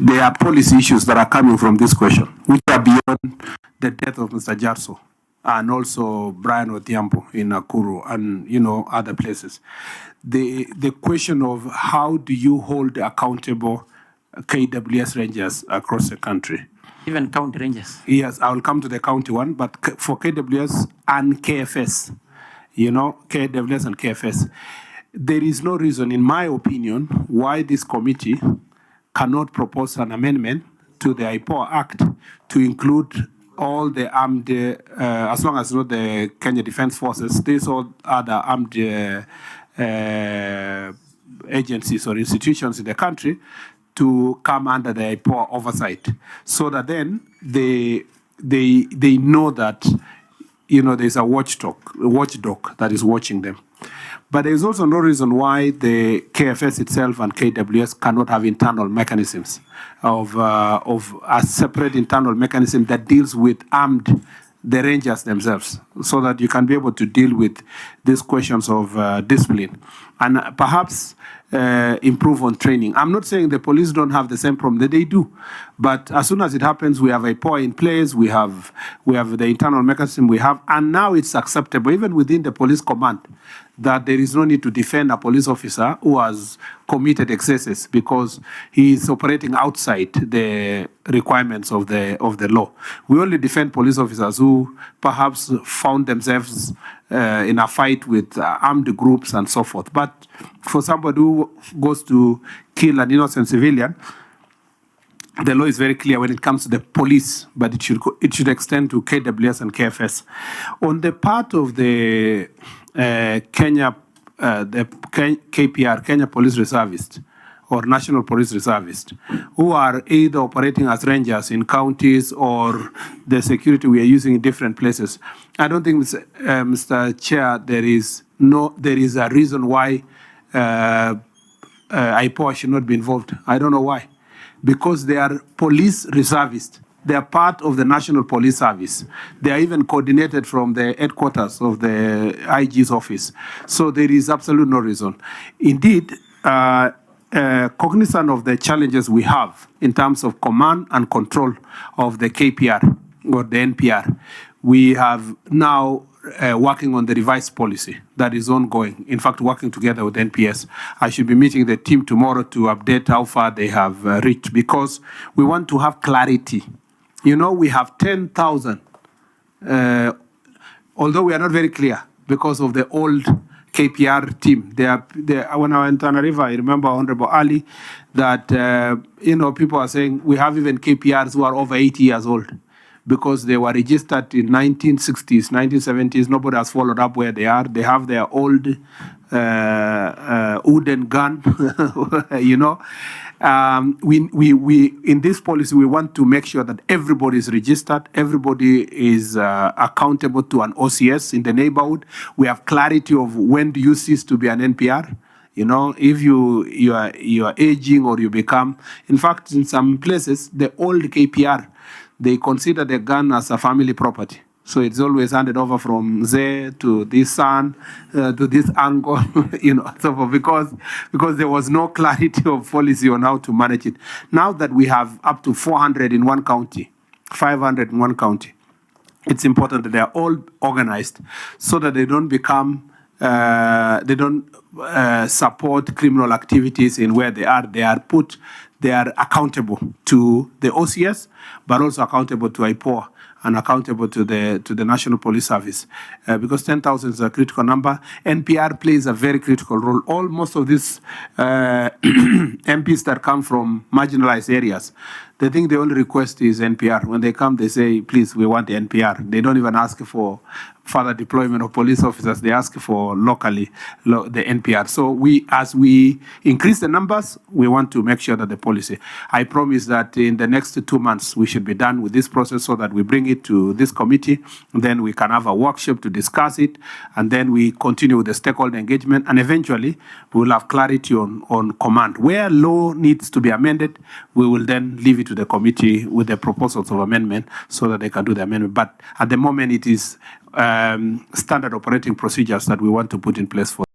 there are policy issues that are coming from this question, which are beyond the death of Mr. Jarso and also Brian Odhiambo in Nakuru and other places. The question of how do you hold accountable KWS rangers across the country? Even county rangers. Yes, I will come to the county one, but for KWS and KFS, KWS and KFS, there is no reason, in my opinion, why this committee cannot propose an amendment to the IPOA Act to include all the armed, as long as not the Kenya Defense Forces, these all other armed agencies or institutions in the country to come under the IPOA oversight, so that then they know that there's a watchdog that is watching them. But there's also no reason why the KFS itself and KWS cannot have internal mechanisms of a separate internal mechanism that deals with the rangers themselves, so that you can be able to deal with these questions of discipline and perhaps improve on training. I'm not saying the police don't have the same problem that they do, but as soon as it happens, we have a IPOA in place, we have the internal mechanism we have, and now it's acceptable, even within the police command, that there is no need to defend a police officer who has committed excesses because he is operating outside the requirements of the law. We only defend police officers who perhaps found themselves in a fight with armed groups and so forth. But for somebody who goes to kill an innocent civilian, the law is very clear when it comes to the police, but it should extend to KWS and KFS. On the part of the KPR, Kenya Police Reservists, or National Police Reservists, who are either operating as rangers in counties or the security we are using in different places. I don't think, Mr. Chair, there is a reason why IPOA should not be involved. I don't know why. Because they are police reservists. They are part of the National Police Service. They are even coordinated from the headquarters of the IG's office. So there is absolutely no reason. Indeed, cognizant of the challenges we have in terms of command and control of the KPR or the NPR, we have now working on the revised policy that is ongoing. In fact, working together with NPS. I should be meeting the team tomorrow to update how far they have reached, because we want to have clarity. We have 10,000, although we are not very clear because of the old KPR team. When I went to Tana River, I remember Honorable Ali, that people are saying we have even KPRs who are over 80 years old because they were registered in 1960s, 1970s. Nobody has followed up where they are. They have their old wooden gun, We in this policy, we want to make sure that everybody is registered, everybody is accountable to an OCS in the neighborhood. We have clarity of when do you cease to be an NPR. If you are aging or you become, in fact, in some places, the old KPR, they consider the gun as a family property. So it's always handed over from there to this son, to this uncle, so because there was no clarity of policy on how to manage it. Now that we have up to 400 in one county, 500 in one county, it's important that they are all organized so that they don't become, support criminal activities in where they are. They are accountable to the OCS, but also accountable to IPOA and accountable to the National Police Service, because 10,000 is a critical number. NPR plays a very critical role. Most of these MPs that come from marginalized areas, they think the only request is NPR. When they come, they say, please, we want the NPR. They don't even ask for further deployment of police officers. They ask for locally the NPR. So as we increase the numbers, we want to make sure that the policy. I promise that in the next 2 months, we should be done with this process so that we bring it to this committee. Then we can have a workshop to discuss it. And then we continue with the stakeholder engagement. And eventually, we will have clarity on command. Where law needs to be amended, we will then leave it to the committee with the proposals of amendment so that they can do the amendment. But at the moment, it is standard operating procedures that we want to put in place for